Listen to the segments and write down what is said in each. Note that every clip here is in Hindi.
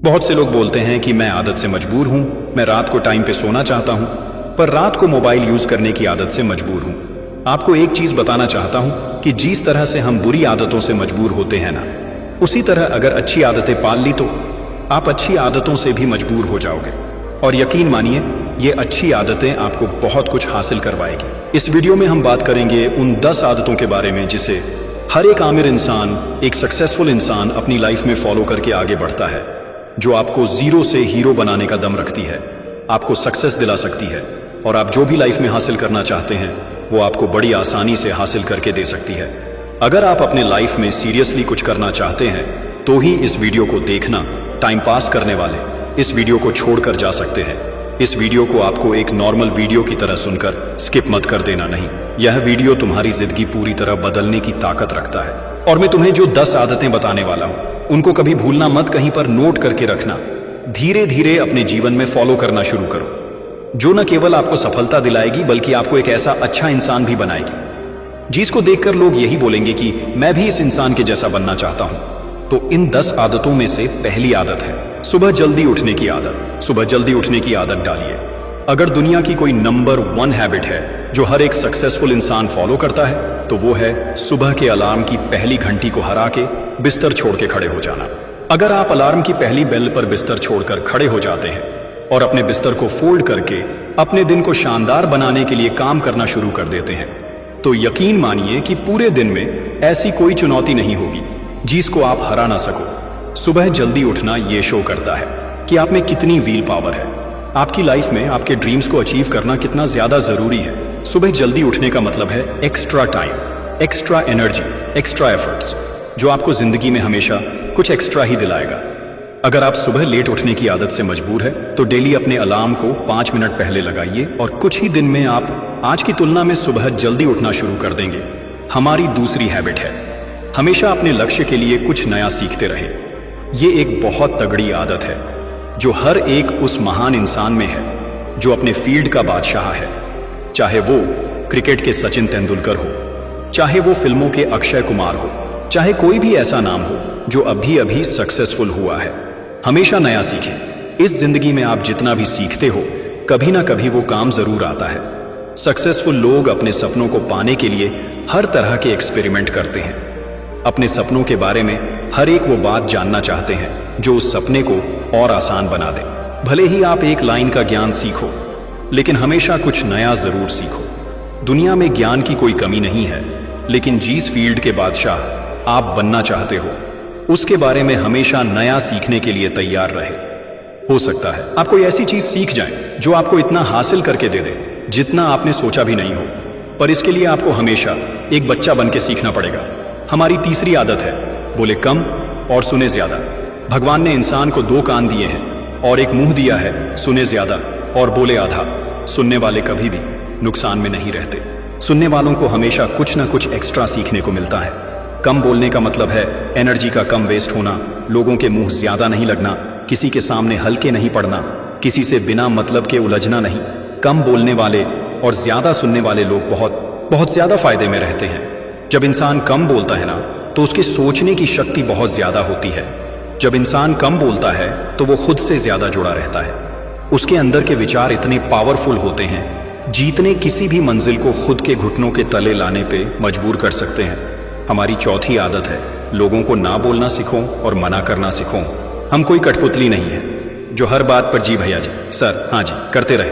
बहुत से लोग बोलते हैं कि मैं आदत से मजबूर हूं, मैं रात को टाइम पे सोना चाहता हूं, पर रात को मोबाइल यूज करने की आदत से मजबूर हूं। आपको एक चीज बताना चाहता हूं कि जिस तरह से हम बुरी आदतों से मजबूर होते हैं ना, उसी तरह अगर अच्छी आदतें पाल ली तो आप अच्छी आदतों से भी मजबूर हो जाओगे। और यकीन मानिए, ये अच्छी आदतें आपको बहुत कुछ हासिल करवाएगी। इस वीडियो में हम बात करेंगे उन 10 आदतों के बारे में जिसे हर एक आमिर इंसान, एक सक्सेसफुल इंसान अपनी लाइफ में फॉलो करके आगे बढ़ता है, जो आपको जीरो से हीरो बनाने का दम रखती है, आपको सक्सेस दिला सकती है और आप जो भी लाइफ में हासिल करना चाहते हैं वो आपको बड़ी आसानी से हासिल करके दे सकती है। अगर आप अपने लाइफ में सीरियसली कुछ करना चाहते हैं तो ही इस वीडियो को देखना। टाइम पास करने वाले इस वीडियो को छोड़कर जा सकते हैं। इस वीडियो को आपको एक नॉर्मल वीडियो की तरह सुनकर स्किप मत कर देना। नहीं, यह वीडियो तुम्हारी जिंदगी पूरी तरह बदलने की ताकत रखता है। और मैं तुम्हें जो 10 आदतें बताने वाला हूं उनको कभी भूलना मत, कहीं पर नोट करके रखना। धीरे धीरे अपने जीवन में फॉलो करना शुरू करो, जो न केवल आपको सफलता दिलाएगी बल्कि आपको एक ऐसा अच्छा इंसान भी बनाएगी जिसको देखकर लोग यही बोलेंगे कि मैं भी इस इंसान के जैसा बनना चाहता हूं। तो इन 10 आदतों में से पहली आदत है सुबह जल्दी उठने की आदत। सुबह जल्दी उठने की आदत डालिए। अगर दुनिया की कोई नंबर 1 हैबिट है जो हर एक सक्सेसफुल इंसान फॉलो करता है तो वो है सुबह के अलार्म की पहली घंटी को हरा के बिस्तर छोड़ के खड़े हो जाना। अगर आप अलार्म की पहली बेल पर बिस्तर छोड़कर खड़े हो जाते हैं और अपने बिस्तर को फोल्ड करके अपने दिन को शानदार बनाने के लिए काम करना शुरू कर देते हैं तो यकीन मानिए कि पूरे दिन में ऐसी कोई चुनौती नहीं होगी जिसको आप हरा ना सको। सुबह जल्दी उठना ये शो करता है कि आप में कितनी व्हील पावर है। आपकी लाइफ में आपके ड्रीम्स को अचीव करना कितना ज्यादा जरूरी है। सुबह जल्दी उठने का मतलब है extra time, extra energy, extra efforts, जो आपको जिंदगी में हमेशा कुछ एक्स्ट्रा ही दिलाएगा। अगर आप सुबह लेट उठने की आदत से मजबूर है तो डेली अपने अलार्म को 5 मिनट पहले लगाइए और कुछ ही दिन में आप आज की तुलना में सुबह जल्दी उठना शुरू कर देंगे। हमारी दूसरी हैबिट है हमेशा अपने लक्ष्य के लिए कुछ नया सीखते रहे। ये एक बहुत तगड़ी आदत है जो हर एक उस महान इंसान में है जो अपने फील्ड का बादशाह है। चाहे वो क्रिकेट के सचिन तेंदुलकर हो, चाहे वो फिल्मों के अक्षय कुमार हो, चाहे कोई भी ऐसा नाम हो जो अभी अभी सक्सेसफुल हुआ है। हमेशा नया सीखें। इस जिंदगी में आप जितना भी सीखते हो कभी ना कभी वो काम जरूर आता है। सक्सेसफुल लोग अपने सपनों को पाने के लिए हर तरह के एक्सपेरिमेंट करते हैं। अपने सपनों के बारे में हर एक वो बात जानना चाहते हैं जो उस सपने को और आसान बना दे। भले ही आप एक लाइन का ज्ञान सीखो, लेकिन हमेशा कुछ नया जरूर सीखो। दुनिया में ज्ञान की कोई कमी नहीं है, लेकिन जिस फील्ड के बादशाह आप बनना चाहते हो उसके बारे में हमेशा नया सीखने के लिए तैयार रहे। हो सकता है आप कोई ऐसी चीज सीख जाए जो आपको इतना हासिल करके दे दे जितना आपने सोचा भी नहीं हो, पर इसके लिए आपको हमेशा एक बच्चा बन के सीखना पड़ेगा। हमारी तीसरी आदत है बोले कम और सुने ज्यादा। भगवान ने इंसान को 2 कान दिए हैं और एक मुंह दिया है, सुने ज्यादा और बोले आधा। सुनने वाले कभी भी नुकसान में नहीं रहते। सुनने वालों को हमेशा कुछ ना कुछ एक्स्ट्रा सीखने को मिलता है। कम बोलने का मतलब है एनर्जी का कम वेस्ट होना, लोगों के मुंह ज्यादा नहीं लगना, किसी के सामने हल्के नहीं पड़ना, किसी से बिना मतलब के उलझना नहीं। कम बोलने वाले और ज्यादा सुनने वाले लोग बहुत ज्यादा फायदे में रहते हैं। जब इंसान कम बोलता है ना तो उसकी सोचने की शक्ति बहुत ज्यादा होती है। जब इंसान कम बोलता है तो वो खुद से ज्यादा जुड़ा रहता है। उसके अंदर के विचार इतने पावरफुल होते हैं जीतने किसी भी मंजिल को खुद के घुटनों के तले लाने पे मजबूर कर सकते हैं। हमारी चौथी आदत है लोगों को ना बोलना सीखो और मना करना सीखो। हम कोई कठपुतली नहीं है जो हर बात पर जी भैया जी, सर, हाँ जी करते रहे।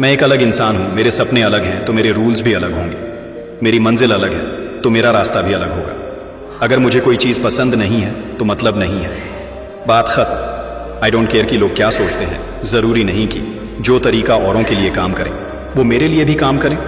मैं एक अलग इंसान हूं, मेरे सपने अलग हैं तो मेरे रूल्स भी अलग होंगे। मेरी मंजिल अलग है तो मेरा रास्ता भी अलग होगा। अगर मुझे कोई चीज पसंद नहीं है तो मतलब नहीं है, बात खत्म। आई डोंट केयर कि लोग क्या सोचते हैं। जरूरी नहीं कि जो तरीका औरों के लिए काम करे वो मेरे लिए भी काम करे।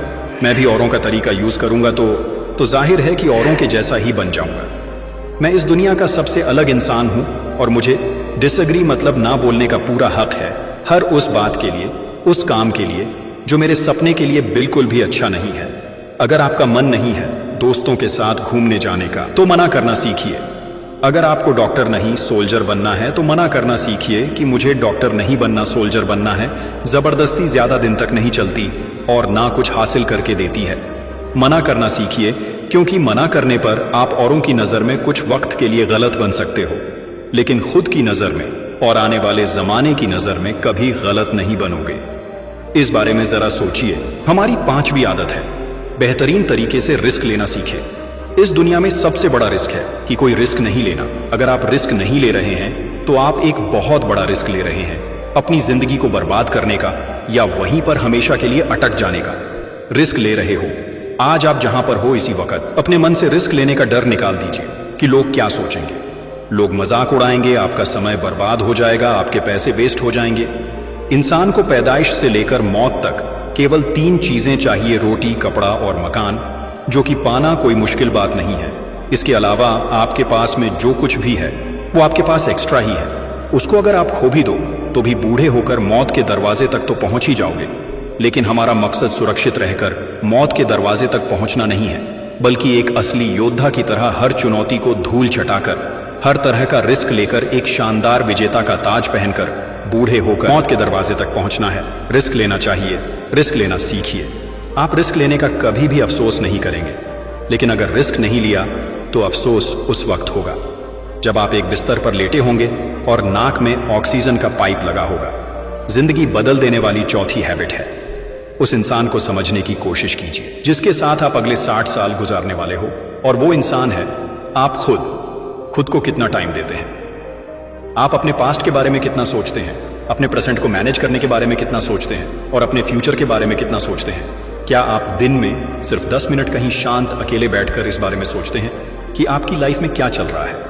मैं भी औरों का तरीका यूज करूंगा तो जाहिर है कि औरों के जैसा ही बन जाऊंगा। मैं इस दुनिया का सबसे अलग इंसान हूं और मुझे डिसएग्री मतलब ना बोलने का पूरा हक है हर उस बात के लिए, उस काम के लिए जो मेरे सपने के लिए बिल्कुल भी अच्छा नहीं है। अगर आपका मन नहीं है दोस्तों के साथ घूमने जाने का तो मना करना सीखिए। अगर आपको डॉक्टर नहीं सोल्जर बनना है तो मना करना सीखिए कि मुझे डॉक्टर नहीं बनना, सोल्जर बनना है। जबरदस्ती ज्यादा दिन तक नहीं चलती और ना कुछ हासिल करके देती है। मना करना सीखिए, क्योंकि मना करने पर आप औरों की नजर में कुछ वक्त के लिए गलत बन सकते हो, लेकिन खुद की नजर में और आने वाले जमाने की नजर में कभी गलत नहीं बनोगे। इस बारे में जरा सोचिए। हमारी 5वीं आदत है, बेहतरीन तरीके से रिस्क लेना सीखे। इस दुनिया में सबसे बड़ा रिस्क है कि कोई रिस्क नहीं लेना। अगर आप रिस्क नहीं ले रहे हैं तो आप एक बहुत बड़ा रिस्क ले रहे हैं, अपनी जिंदगी को बर्बाद करने का या वहीं पर हमेशा के लिए अटक जाने का। रिस्क ले रहे हो। आज आप जहां पर हो इसी वक्त अपने मन से रिस्क लेने का डर निकाल दीजिए कि लोग क्या सोचेंगे। लोग मजाक उड़ाएंगे, आपका समय बर्बाद हो जाएगा, आपके पैसे वेस्ट हो जाएंगे। इंसान को पैदाइश से लेकर मौत तक केवल 3 चीजें चाहिए, रोटी, कपड़ा और मकान, जो कि पाना कोई मुश्किल बात नहीं है। इसके अलावा आपके पास में जो कुछ भी है वो आपके पास एक्स्ट्रा ही है। उसको अगर आप खो भी दो तो भी बूढ़े होकर मौत के दरवाजे तक तो पहुंच ही जाओगे। लेकिन हमारा मकसद सुरक्षित रहकर मौत के दरवाजे तक पहुंचना नहीं है, बल्कि एक असली योद्धा की तरह हर चुनौती को धूल चटाकर, हर तरह का रिस्क लेकर, एक शानदार विजेता का ताज पहनकर बूढ़े होकर मौत के दरवाजे तक पहुंचना है। रिस्क लेना चाहिए, रिस्क लेना सीखिए। आप रिस्क लेने का कभी भी अफसोस नहीं करेंगे, लेकिन अगर रिस्क नहीं लिया तो अफसोस उस वक्त होगा जब आप एक बिस्तर पर लेटे होंगे और नाक में ऑक्सीजन का पाइप लगा होगा। जिंदगी बदल देने वाली चौथी हैबिट है, उस इंसान को समझने की कोशिश कीजिए जिसके साथ आप अगले 60 साल गुजारने वाले हो, और वो इंसान है आप खुद को कितना टाइम देते हैं। आप अपने पास्ट के बारे में कितना सोचते हैं, अपने प्रेजेंट को मैनेज करने के बारे में कितना सोचते हैं, और अपने फ्यूचर के बारे में कितना सोचते हैं। क्या आप दिन में सिर्फ 10 मिनट कहीं शांत अकेले बैठकर इस बारे में सोचते हैं कि आपकी लाइफ में क्या चल रहा है,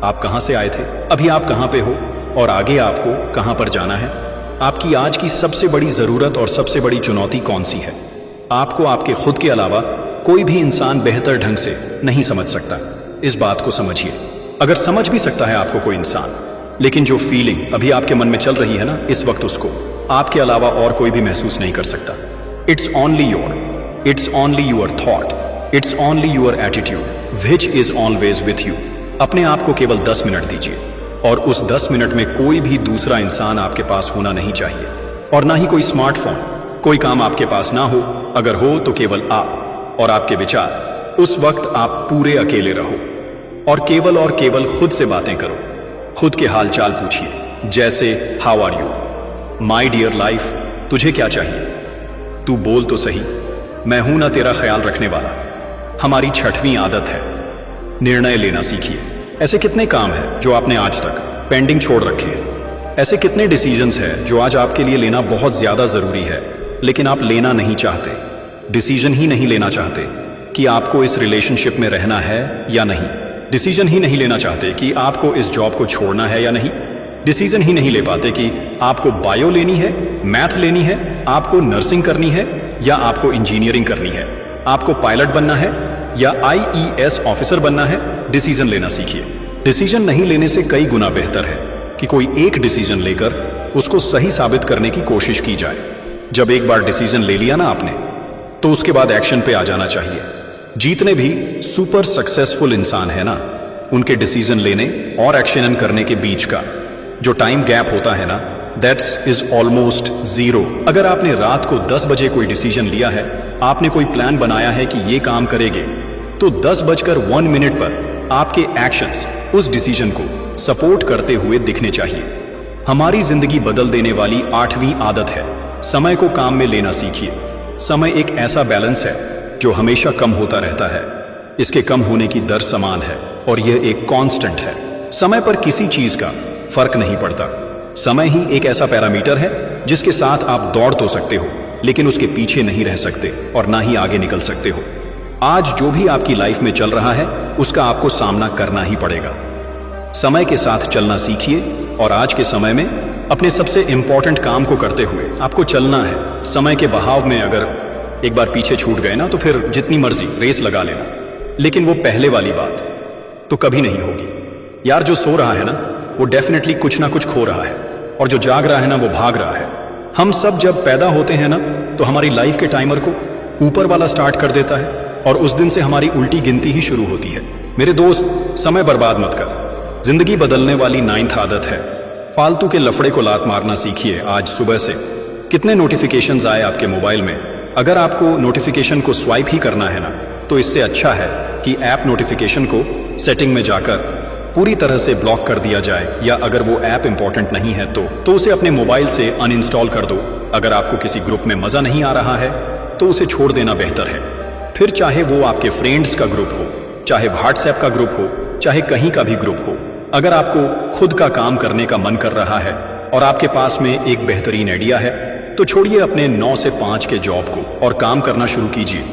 आप कहां से आए थे, अभी आप कहां पे हो, और आगे आपको कहां पर जाना है। आपकी आज की सबसे बड़ी जरूरत और सबसे बड़ी चुनौती कौन सी है। आपको आपके खुद के अलावा कोई भी इंसान बेहतर ढंग से नहीं समझ सकता। इस बात को समझिए। अगर समझ भी सकता है आपको कोई इंसान, लेकिन जो फीलिंग अभी आपके मन में चल रही है ना इस वक्त, उसको आपके अलावा और कोई भी महसूस नहीं कर सकता। It's only your thought, it's only your attitude which is always with you. अपने आप को केवल 10 मिनट दीजिए, और उस 10 मिनट में कोई भी दूसरा इंसान आपके पास होना नहीं चाहिए, और ना ही कोई स्मार्टफोन। कोई काम आपके पास ना हो, अगर हो तो केवल आप और आपके विचार। उस वक्त आप पूरे अकेले रहो और केवल खुद से बातें करो। खुद के हालचाल पूछिए, जैसे how are you, my dear life, तुझे क्या चाहिए, तू बोल तो सही, मैं हूं ना तेरा ख्याल रखने वाला। हमारी 6वीं आदत है, निर्णय लेना सीखिए। ऐसे कितने काम हैं जो आपने आज तक पेंडिंग छोड़ रखे हैं। ऐसे कितने डिसीजंस हैं जो आज आपके लिए लेना बहुत ज्यादा जरूरी है, लेकिन आप लेना नहीं चाहते। डिसीजन ही नहीं लेना चाहते कि आपको इस रिलेशनशिप में रहना है या नहीं। डिसीजन ही नहीं लेना चाहते कि आपको इस जॉब को छोड़ना है या नहीं। डिसीजन ही नहीं ले पाते कि आपको बायो लेनी है, मैथ लेनी है, आपको नर्सिंग करनी है या आपको इंजीनियरिंग करनी है, आपको पायलट बनना है या IES ऑफिसर बनना है। डिसीजन लेना सीखिए। डिसीजन नहीं लेने से कई गुना बेहतर है कि कोई एक डिसीजन लेकर उसको सही साबित करने की कोशिश की जाए। जब एक बार डिसीजन ले लिया ना आपने, तो उसके बाद एक्शन पे आ जाना चाहिए। जितने भी सुपर सक्सेसफुल इंसान है ना, उनके डिसीजन लेने और एक्शन करने के बीच का जो टाइम गैप होता है ना, दैट्स इज ऑलमोस्ट 0। अगर आपने रात को 10 बजे कोई डिसीजन लिया है, आपने कोई प्लान बनाया है कि ये काम करेंगे, तो 10:01 पर आपके एक्शंस उस डिसीजन को सपोर्ट करते हुए दिखने चाहिए। हमारी जिंदगी बदल देने वाली 8वीं आदत है, समय को काम में लेना सीखिए। समय एक ऐसा बैलेंस है जो हमेशा कम होता रहता है। इसके कम होने की दर समान है और यह एक कांस्टेंट है। समय पर किसी चीज का फर्क नहीं पड़ता। समय ही एक ऐसा पैरामीटर है जिसके साथ आप दौड़ तो सकते हो, लेकिन उसके पीछे नहीं रह सकते और ना ही आगे निकल सकते हो। आज जो भी आपकी लाइफ में चल रहा है, उसका आपको सामना करना ही पड़ेगा। समय के साथ चलना सीखिए और आज के समय में अपने सबसे इंपॉर्टेंट काम को करते हुए आपको चलना है। समय के बहाव में अगर एक बार पीछे छूट गए ना, तो फिर जितनी मर्जी रेस लगा लेना, लेकिन वो पहले वाली बात तो कभी नहीं होगी। यार, जो सो रहा है ना, वो डेफिनेटली कुछ ना कुछ खो रहा है, और जो जाग रहा है ना, वो भाग रहा है। हम सब जब पैदा होते हैं ना, तो हमारी लाइफ के टाइमर को ऊपर वाला स्टार्ट कर देता है, और उस दिन से हमारी उल्टी गिनती ही शुरू होती है। मेरे दोस्त, समय बर्बाद मत कर। जिंदगी बदलने वाली 9th आदत है, फालतू के लफड़े को लात मारना सीखिए। आज सुबह से कितने नोटिफिकेशंस आए आपके मोबाइल में। अगर आपको नोटिफिकेशन को स्वाइप ही करना है ना, तो इससे अच्छा है कि ऐप नोटिफिकेशन को सेटिंग में जाकर पूरी तरह से ब्लॉक कर दिया जाए, या अगर वो ऐप इंपॉर्टेंट नहीं है तो उसे अपने मोबाइल से अनइंस्टॉल कर दो। अगर आपको किसी ग्रुप में मजा नहीं आ रहा है तो उसे छोड़ देना बेहतर है। फिर चाहे वो आपके फ्रेंड्स का ग्रुप हो, चाहे व्हाट्सएप का ग्रुप हो, चाहे कहीं का भी ग्रुप हो, अगर आपको खुद का काम करने का मन कर रहा है और आपके पास में एक बेहतरीन आइडिया है तो छोड़िए अपने 9 से 5 के जॉब को और काम करना शुरू कीजिए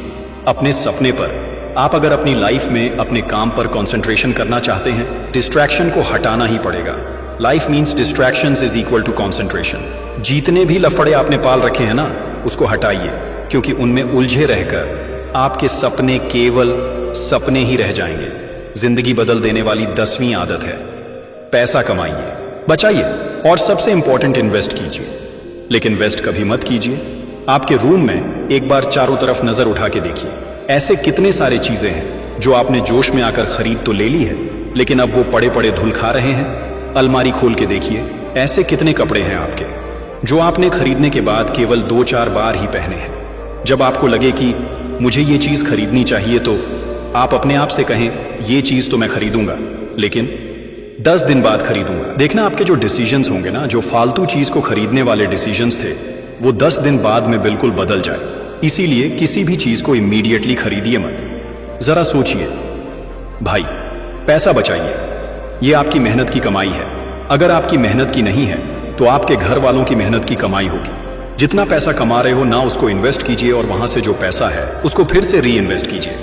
अपने सपने पर। आप अगर अपनी लाइफ में अपने काम पर कंसंट्रेशन करना चाहते हैं, डिस्ट्रैक्शन को हटाना ही पड़ेगा। Life means distractions is equal to concentration. जितने भी लफड़े आपने पाल रखे हैं ना, उसको हटाइए, क्योंकि उनमें उलझे रहकर आपके सपने केवल सपने ही रह जाएंगे। जिंदगी बदल देने वाली 10वीं आदत है पैसा कमाइए, बचाइए और सबसे इंपॉर्टेंट इन्वेस्ट कीजिए। लेकिन वेस्ट कभी मत कीजिए। आपके रूम में एक बार चारों तरफ नजर उठा के देखिए, ऐसे कितने सारे चीजें हैं जो आपने जोश में आकर खरीद तो ले ली है, लेकिन अब वो पड़े पड़े धूल खा रहे हैं। अलमारी खोल के देखिए, ऐसे कितने कपड़े हैं आपके जो आपने खरीदने के बाद केवल 2-4 बार ही पहने हैं। जब आपको लगे कि मुझे ये चीज खरीदनी चाहिए तो आप अपने आप से कहें ये चीज तो मैं खरीदूंगा, लेकिन 10 दिन बाद खरीदूंगा। देखना आपके जो डिसीजंस होंगे ना, जो फालतू चीज को खरीदने वाले डिसीजंस थे, वो 10 दिन बाद में बिल्कुल बदल जाए। इसीलिए किसी भी चीज को इमीडिएटली खरीदिए मत। जरा सोचिए भाई, पैसा बचाइए, ये आपकी मेहनत की कमाई है। अगर आपकी मेहनत की नहीं है तो आपके घर वालों की मेहनत की कमाई होगी। जितना पैसा कमा रहे हो ना, उसको इन्वेस्ट कीजिए और वहां से जो पैसा है उसको फिर से री इन्वेस्ट कीजिए,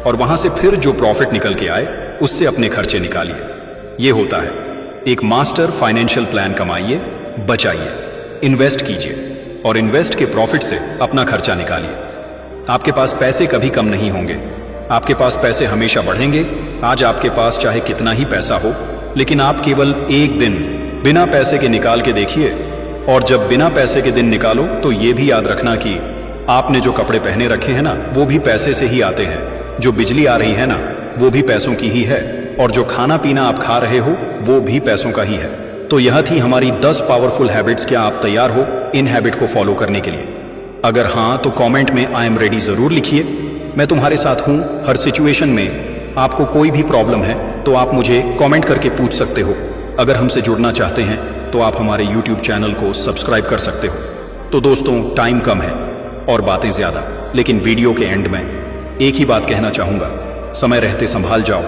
और वहां से फिर जो प्रॉफिट निकल के आए उससे अपने खर्चे निकालिए। ये होता है एक मास्टर फाइनेंशियल प्लान। कमाइए, बचाइए, इन्वेस्ट कीजिए और इन्वेस्ट के प्रॉफिट से अपना खर्चा निकालिए। आपके पास पैसे कभी कम नहीं होंगे, आपके पास पैसे हमेशा बढ़ेंगे। आज आपके पास चाहे कितना ही पैसा हो, लेकिन आप केवल एक दिन बिना पैसे के निकाल के देखिए, और जब बिना पैसे के दिन निकालो तो ये भी याद रखना कि आपने जो कपड़े पहने रखे हैं ना, वो भी पैसे से ही आते हैं। जो बिजली आ रही है ना, वो भी पैसों की ही है, और जो खाना पीना आप खा रहे हो वो भी पैसों का ही है। तो यह थी हमारी 10 पावरफुल हैबिट्स। क्या आप तैयार हो इन हैबिट को फॉलो करने के लिए? अगर हाँ तो कमेंट में आई एम रेडी जरूर लिखिए। मैं तुम्हारे साथ हूं हर सिचुएशन में। आपको कोई भी प्रॉब्लम है तो आप मुझे कमेंट करके पूछ सकते हो। अगर हमसे जुड़ना चाहते हैं तो आप हमारे YouTube चैनल को सब्सक्राइब कर सकते हो। तो दोस्तों, टाइम कम है और बातें ज्यादा, लेकिन वीडियो के एंड में एक ही बात कहना चाहूंगा, समय रहते संभाल जाओ।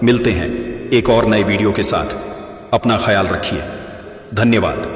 मिलते हैं एक और नए वीडियो के साथ। अपना ख्याल रखिए। धन्यवाद।